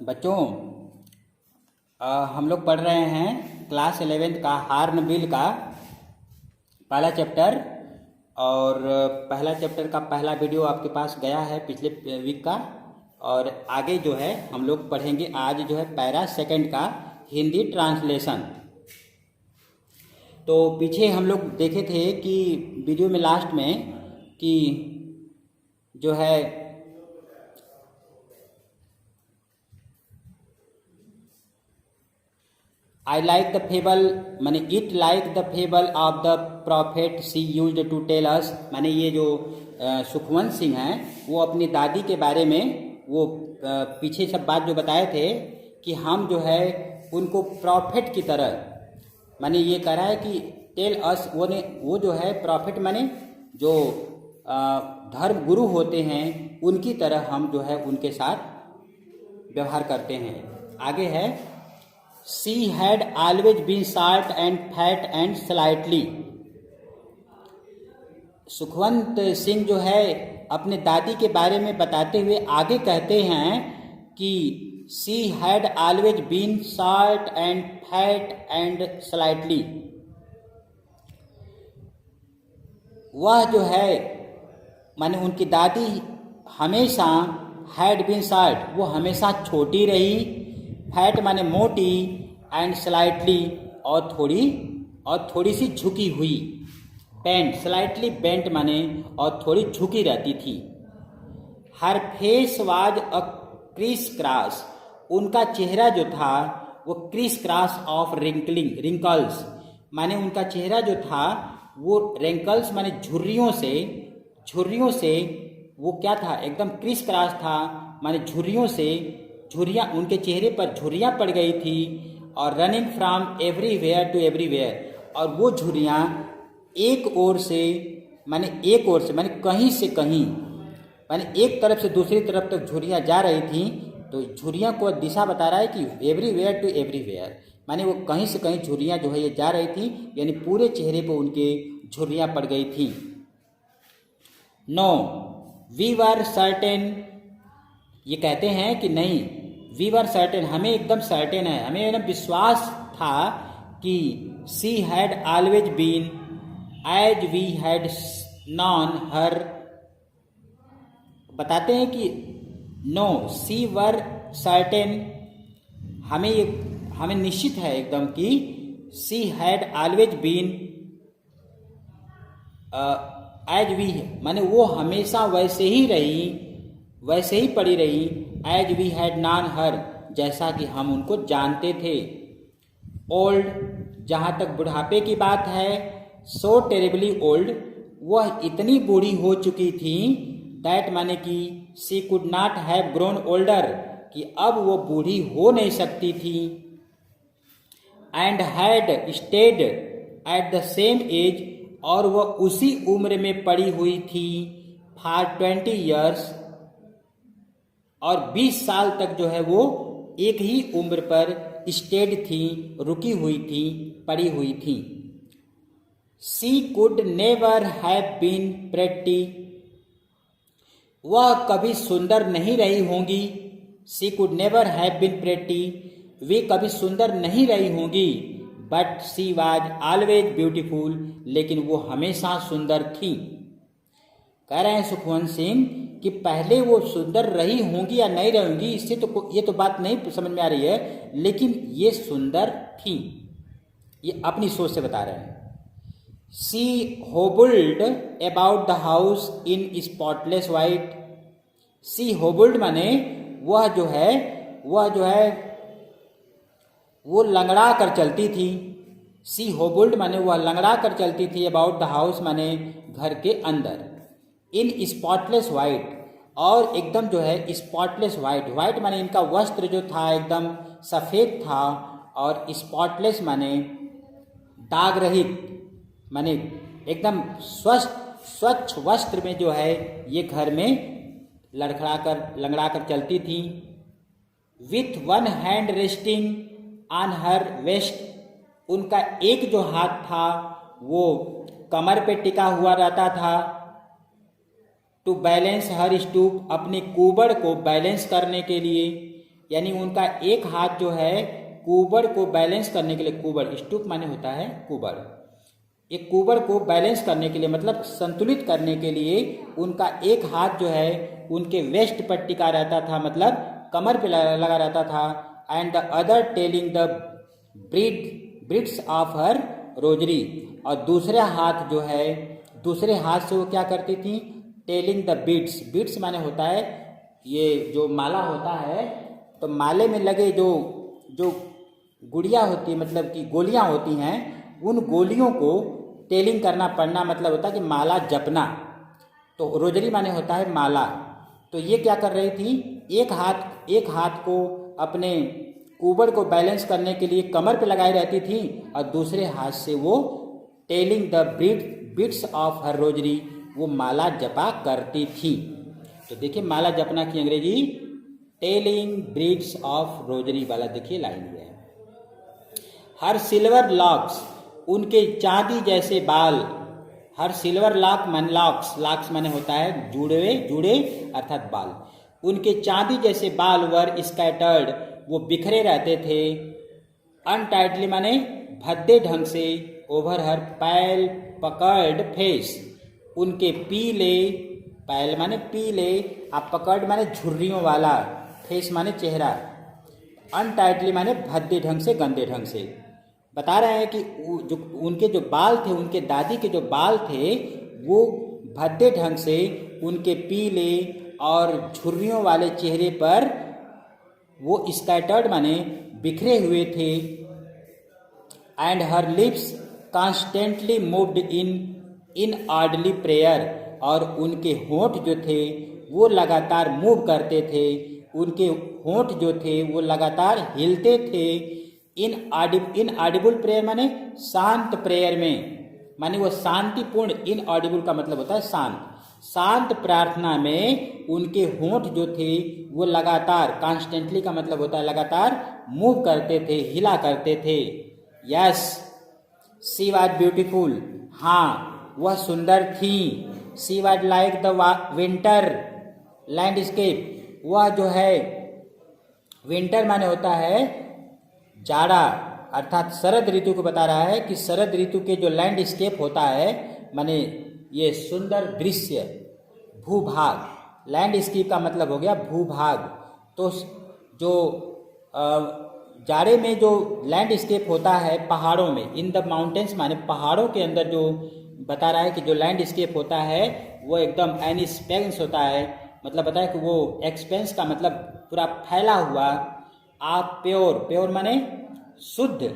बच्चों, हम लोग पढ़ रहे हैं क्लास 11th का हार्नबिल का पहला चैप्टर। और पहला चैप्टर का पहला वीडियो आपके पास गया है पिछले वीक का। और आगे जो है हम लोग पढ़ेंगे आज जो है पैरा सेकंड का हिंदी ट्रांसलेशन। तो पीछे हम लोग देखे थे कि वीडियो में लास्ट में कि जो है आई लाइक द फेबल माने it like the fable of the prophet she used to tell us. माने ये जो सुखवंत सिंह हैं वो अपनी दादी के बारे में वो पीछे सब बात जो बताए थे कि हम जो है उनको प्रॉफिट की तरह, माने ये कह रहा है कि टेल अस वो जो है प्रॉफिट माने जो धर्म गुरु होते हैं उनकी तरह हम जो है उनके साथ व्यवहार करते हैं। आगे है she had always been short and fat and slightly. Sukhwant Singh जो है अपने दादी के बारे में बताते हुए आगे कहते हैं कि she had always been short and fat and slightly. वह जो है माने उनकी दादी हमेशा हैड बीन शार्ट, वो हमेशा छोटी रही, फैट माने मोटी, एंड स्लाइटली और थोड़ी सी झुकी हुई, बेंट स्लाइटली बेंट माने और थोड़ी झुकी रहती थी। Her face was a crisscross, उनका चेहरा जो था वो क्रिस क्रॉस ऑफ रिंकल्स माने उनका चेहरा जो था वो रिंकल्स माने झुर्रियों से वो क्या था, एकदम क्रिस क्रॉस था, माने झुर्रियाँ उनके चेहरे पर झुर्रियाँ पड़ गई थी। और running from everywhere to everywhere, और वो झुर्रियाँ एक ओर से माने कहीं से कहीं, माने एक तरफ से दूसरी तरफ तक झुर्रियाँ जा रही थी। तो झुर्रियाँ को दिशा बता रहा है कि एवरीवेयर टू एवरीवेयर, माने वो कहीं से कहीं झुर्रियाँ जो है ये जा रही थी, यानी पूरे चेहरे पर उनके झुर्रियाँ पड़ गई थी। नो वी वर सर्टेन, ये कहते हैं कि नहीं, वी वर सर्टेन हमें एकदम सर्टेन है, हमें एकदम विश्वास था कि she had always been as we had known her. बताते हैं कि नो शी वर सर्टेन, हमें निश्चित है एकदम कि she had always been as we, माने वो हमेशा वैसे ही पड़ी रही, as we had known her, जैसा कि हम उनको जानते थे। ओल्ड, जहाँ तक बुढ़ापे की बात है, सो टेरिबली ओल्ड, वह इतनी बूढ़ी हो चुकी थी, दैट माने कि she could not have grown older, कि अब वो बूढ़ी हो नहीं सकती थी। And had stayed at the same age, और वह उसी उम्र में पड़ी हुई थी फॉर 20 years, और 20 साल तक जो है वो एक ही उम्र पर स्टेड थी, रुकी हुई थी, पड़ी हुई थी। She could never have been pretty, वह कभी सुंदर नहीं रही होंगी। She could never have been pretty, वे कभी सुंदर नहीं रही होंगी। But she was always beautiful, लेकिन वो हमेशा सुंदर थी। कह रहे हैं सुखवंत सिंह कि पहले वो सुंदर रही होंगी या नहीं रहेंगी, इससे तो ये तो बात नहीं समझ में आ रही है, लेकिन ये सुंदर थी, ये अपनी सोच से बता रहे हैं। She hobbled about the house in spotless white, she hobbled माने वह जो है वो लंगड़ा कर चलती थी। सी होबल्ड माने वह लंगड़ा कर चलती थी, अबाउट द हाउस माने घर के अंदर, इन स्पॉटलेस वाइट, और एकदम जो है स्पॉटलेस वाइट माने इनका वस्त्र जो था एकदम सफ़ेद था, और स्पॉटलेस माने दाग रहित, माने एकदम स्वच्छ वस्त्र में जो है ये घर में लंगड़ा कर चलती थी। With one hand resting on her waist, उनका एक जो हाथ था वो कमर पे टिका हुआ रहता था। टू बैलेंस हर स्टूप, अपने कुबड़ को बैलेंस करने के लिए। यानी उनका एक हाथ जो है कुबड़ को बैलेंस करने के लिए, कुबड़ स्टूक माने होता है कुबड़, एक कुबड़ को बैलेंस करने के लिए मतलब संतुलित करने के लिए उनका एक हाथ जो है उनके वेस्ट पर टिका रहता था, मतलब कमर पे लगा रहता था। And the other telling the breeds of her rosary, और दूसरा हाथ जो है, दूसरे हाथ से वो क्या करती थी, टेलिंग द बीड्स, बीड्स माने होता है ये जो माला होता है, तो माले में लगे जो जो गुड़िया होती है, मतलब कि गोलियां होती हैं, उन गोलियों को टेलिंग करना, पढ़ना मतलब होता है कि माला जपना। तो रोजरी माने होता है माला। तो ये क्या कर रही थी, एक हाथ को अपने कुबड़ को बैलेंस करने के लिए कमर पे लगाई रहती थी और दूसरे हाथ से वो telling the beads of her rosary, वो माला जपा करती थी। तो देखिए माला जपना की अंग्रेजी टेलिंग बीट्स ऑफ रोजरी वाला देखिए लाइन है। हर सिल्वर लॉक्स, उनके चांदी जैसे बाल, हर सिल्वर लॉक्स माने होता है जुड़े अर्थात बाल, उनके चांदी जैसे बाल वर स्कैटर्ड, वो बिखरे रहते थे, अनटाइटली माने भद्दे ढंग से, ओवर हर पैल पकड़ फेस, उनके पीले, पैल माने पीले, आप पकड़ माने झुर्रियों वाला, फेस माने चेहरा, अनटाइटली माने भद्दे ढंग से, गंदे ढंग से। बता रहे हैं कि जो उनके जो बाल थे, उनके दादी के जो बाल थे वो भद्दे ढंग से, उनके पीले और झुर्रियों वाले चेहरे पर वो स्कैटर्ड माने बिखरे हुए थे। And her lips constantly moved in orderly prayer, और उनके होंठ जो थे वो लगातार मूव करते थे, उनके होंठ जो थे वो लगातार हिलते थे। इन ऑडिबल प्रेयर माने शांत प्रेयर में, माने वो शांतिपूर्ण, इन ऑडिबल का मतलब होता है शांत प्रार्थना में उनके होंठ जो थे वो लगातार, कॉन्स्टेंटली का मतलब होता है लगातार मूव करते थे, हिला करते थे। यस शी वाज ब्यूटीफुल, हाँ वह सुंदर थी। She was like the winter landscape, वह जो है विंटर माने होता है जाड़ा, अर्थात शरद ऋतु को बता रहा है कि शरद ऋतु के जो लैंडस्केप होता है माने ये सुंदर दृश्य, भूभाग, लैंडस्केप का मतलब हो गया भूभाग। तो जो जाड़े में जो लैंडस्केप होता है पहाड़ों में, इन द माउंटेन्स माने पहाड़ों के अंदर जो बता रहा है कि जो लैंडस्केप होता है वो एकदम एनिस्पेंस होता है, मतलब बताया कि वो एक्सपेंस का मतलब पूरा फैला हुआ। आप प्योर माने शुद्ध,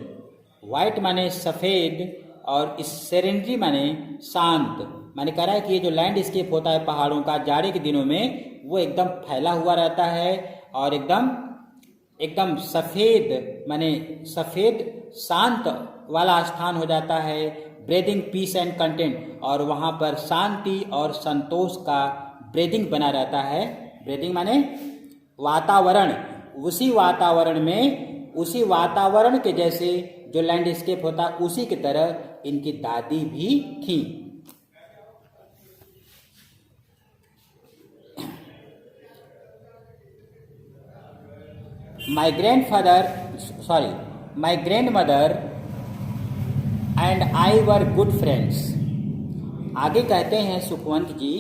वाइट माने सफ़ेद, और इस सेरेंडरी माने शांत, माने कह रहा है कि ये जो लैंडस्केप होता है पहाड़ों का जाड़े के दिनों में वो एकदम फैला हुआ रहता है और एकदम सफ़ेद माने सफ़ेद शांत वाला स्थान हो जाता है। ब्रीदिंग पीस एंड कंटेंट, और वहाँ पर शांति और संतोष का ब्रीदिंग बना रहता है। ब्रीदिंग माने वातावरण, उसी वातावरण में, उसी वातावरण के जैसे जो लैंडस्केप होता है उसी की तरह इनकी दादी भी थी। My grandmother and I were good friends. आगे कहते हैं सुखवंत जी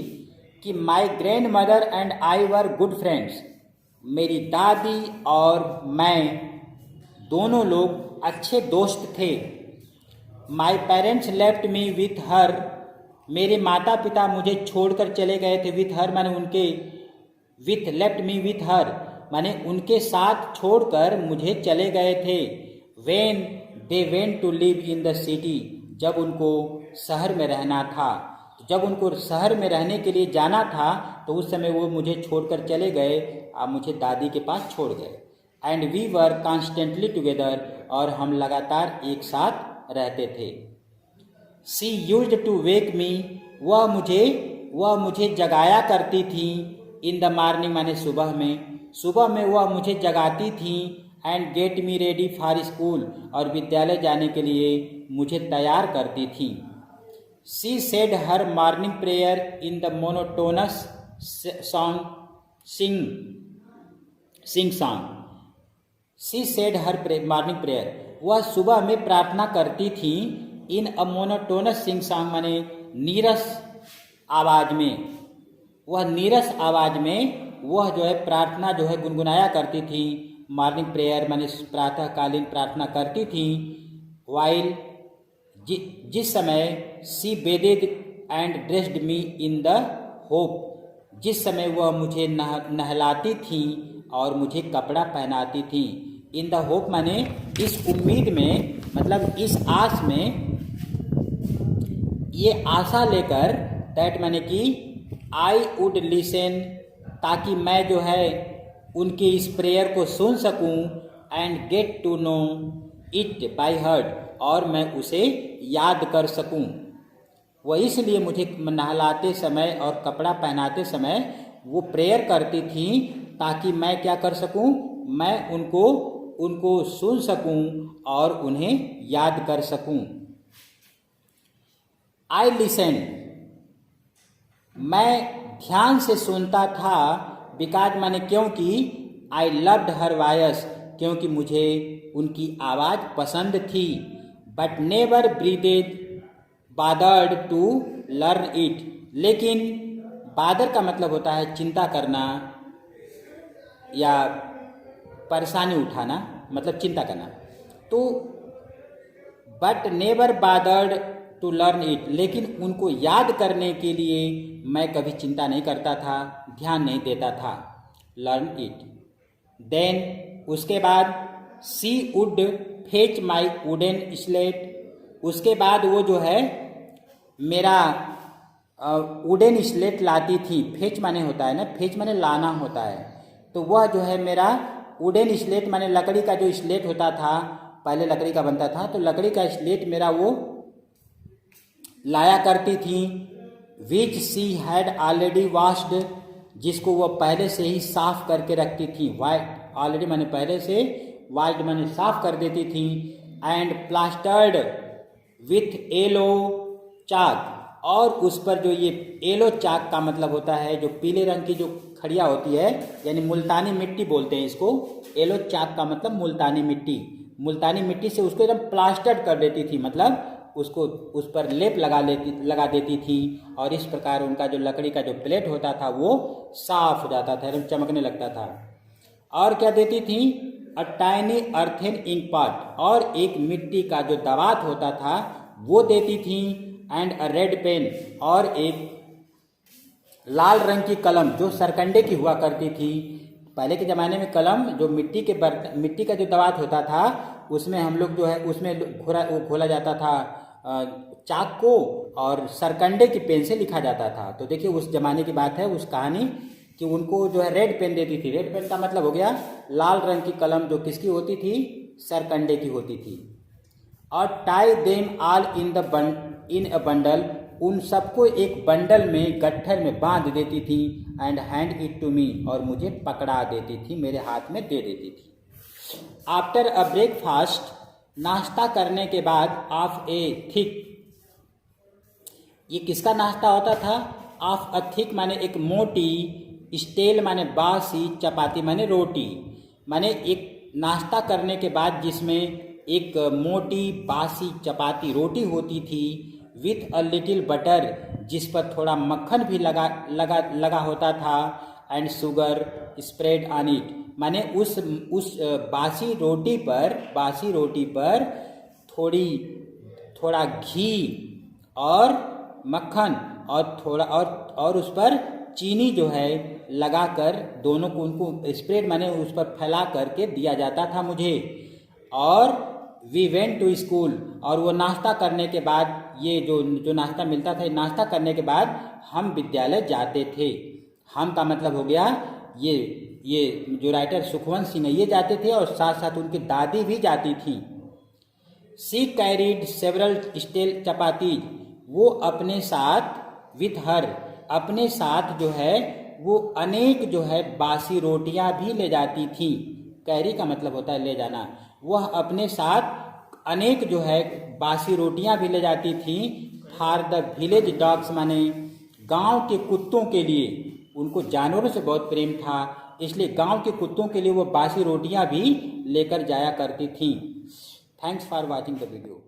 कि my grandmother and I were good friends, मेरी दादी और मैं दोनों लोग अच्छे दोस्त थे। My parents left me with हर, मेरे माता पिता मुझे छोड़कर चले गए थे। विथ हर माने उनके, with left me with her माने उनके साथ छोड़कर मुझे चले गए थे। When they went to live in the city, जब उनको शहर में रहना था, जब उनको शहर में रहने के लिए जाना था तो उस समय वो मुझे छोड़कर चले गए, अब मुझे दादी के पास छोड़ गए। And we were constantly together, और हम लगातार एक साथ रहते थे। She used to wake me, वह मुझे जगाया करती थी। इन द मॉर्निंग माने सुबह में वह मुझे जगाती थी। And get me ready for school, और विद्यालय जाने के लिए मुझे तैयार करती थी। She said her morning prayer in the monotonous sing song, she said her morning prayer, वह सुबह में प्रार्थना करती थी। इन अ मोनोटोनस सिंग सॉन्ग माने नीरस आवाज में, वह नीरस आवाज में वह जो है प्रार्थना जो है गुनगुनाया करती थी। मॉर्निंग प्रेयर माने प्रातःकालीन प्रार्थना करती थी। वाइल जिस समय she bathed and dressed me in the hope, जिस समय वह मुझे नहलाती थी और मुझे कपड़ा पहनाती थी। इन द होप माने इस उम्मीद में, मतलब इस आस में, ये आशा लेकर, दैट माने कि आई वुड लिसन, ताकि मैं जो है उनकी इस प्रेयर को सुन सकूं, and get to know it by heart, और मैं उसे याद कर सकूं। वह इसलिए मुझे नहलाते समय और कपड़ा पहनाते समय वो प्रेयर करती थी ताकि मैं क्या कर सकूं, मैं उनको सुन सकूं और उन्हें याद कर सकूं। आई लिसन, मैं ध्यान से सुनता था। बिकॉज माने क्योंकि, आई लव्ड हर वॉइस, क्योंकि मुझे उनकी आवाज़ पसंद थी। But never breathed bothered to learn it, लेकिन बादर का मतलब होता है चिंता करना या परेशानी उठाना, मतलब चिंता करना। तो but never bothered to learn it, लेकिन उनको याद करने के लिए मैं कभी चिंता नहीं करता था, ध्यान नहीं देता था। Learn it. देन उसके बाद she would fetch my wooden slate, उसके बाद वो जो है मेरा वुडन स्लेट लाती थी। फेच माने होता है ना, फेच माने लाना होता है। तो वह जो है मेरा वुडन स्लेट माने लकड़ी का जो स्लेट होता था, पहले लकड़ी का बनता था, तो लकड़ी का स्लेट मेरा वो लाया करती थी। विच सी हैड ऑलरेडी वॉश्ड, जिसको वह पहले से ही साफ करके रखती थी। वाइट ऑलरेडी माने पहले से, वाइट माने साफ कर देती थी। एंड प्लास्टर्ड विथ येलो चाक, और उस पर जो ये येलो चाक का मतलब होता है जो पीले रंग की जो खड़िया होती है, यानी मुल्तानी मिट्टी बोलते हैं इसको। येलो चाक का मतलब मुल्तानी मिट्टी, मुल्तानी मिट्टी से उसको एकदम प्लास्टर्ड कर देती थी, मतलब उसको उस पर लेप लगा देती थी, और इस प्रकार उनका जो लकड़ी का जो प्लेट होता था वो साफ हो जाता था, एकदम चमकने लगता था। और क्या देती थी, a tiny earthen ink pot, और एक मिट्टी का जो दवात होता था वो देती थी। एंड अ रेड पेन, और एक लाल रंग की कलम जो सरकंडे की हुआ करती थी। पहले के ज़माने में कलम जो मिट्टी का जो दवात होता था उसमें हम लोग जो है उसमें खोला जाता था चाक को, और सरकंडे की पेन से लिखा जाता था। तो देखिए उस जमाने की बात है, उस कहानी कि उनको जो है रेड पेन देती थी। रेड पेन का मतलब हो गया लाल रंग की कलम, जो किसकी होती थी, सरकंडे की होती थी। और tie them all in a bundle, उन सबको एक बंडल में, गट्ठर में बांध देती थी। And hand it to me, और मुझे पकड़ा देती थी, मेरे हाथ में दे देती थी। आफ्टर अ ब्रेकफास्ट, नाश्ता करने के बाद, ऑफ ए थिक, ये किसका नाश्ता होता था, ऑफ अ थिक माने एक मोटी, स्टेल माने बासी, चपाती माने रोटी, माने एक नाश्ता करने के बाद जिसमें एक मोटी बासी चपाती रोटी होती थी, विथ अ लिटिल बटर, जिस पर थोड़ा मक्खन भी लगा होता था, and sugar spread on it, माने उस बासी रोटी पर थोड़ा घी और मक्खन और उस पर चीनी जो है लगाकर, दोनों को उनको स्प्रेड माने उस पर फैला करके दिया जाता था मुझे। और वी वेंट टू स्कूल, और वो नाश्ता करने के बाद, ये जो नाश्ता मिलता था, नाश्ता करने के बाद हम विद्यालय जाते थे। हम का मतलब हो गया ये जो राइटर सुखवंत सिंह है ये जाते थे, और साथ साथ उनकी दादी भी जाती थी। सी कैरीड सेवरल स्टेल चपाती, वो अपने साथ, विथ हर, अपने साथ जो है वो अनेक जो है बासी रोटियां भी ले जाती थी। कैरी का मतलब होता है ले जाना। वह अपने साथ अनेक जो है बासी रोटियां भी ले जाती थी। फॉर द विलेज डॉग्स, माने गांव के कुत्तों के लिए, उनको जानवरों से बहुत प्रेम था। इसलिए गांव के कुत्तों के लिए वो बासी रोटियां भी लेकर जाया करती थीं। Thanks for watching the video.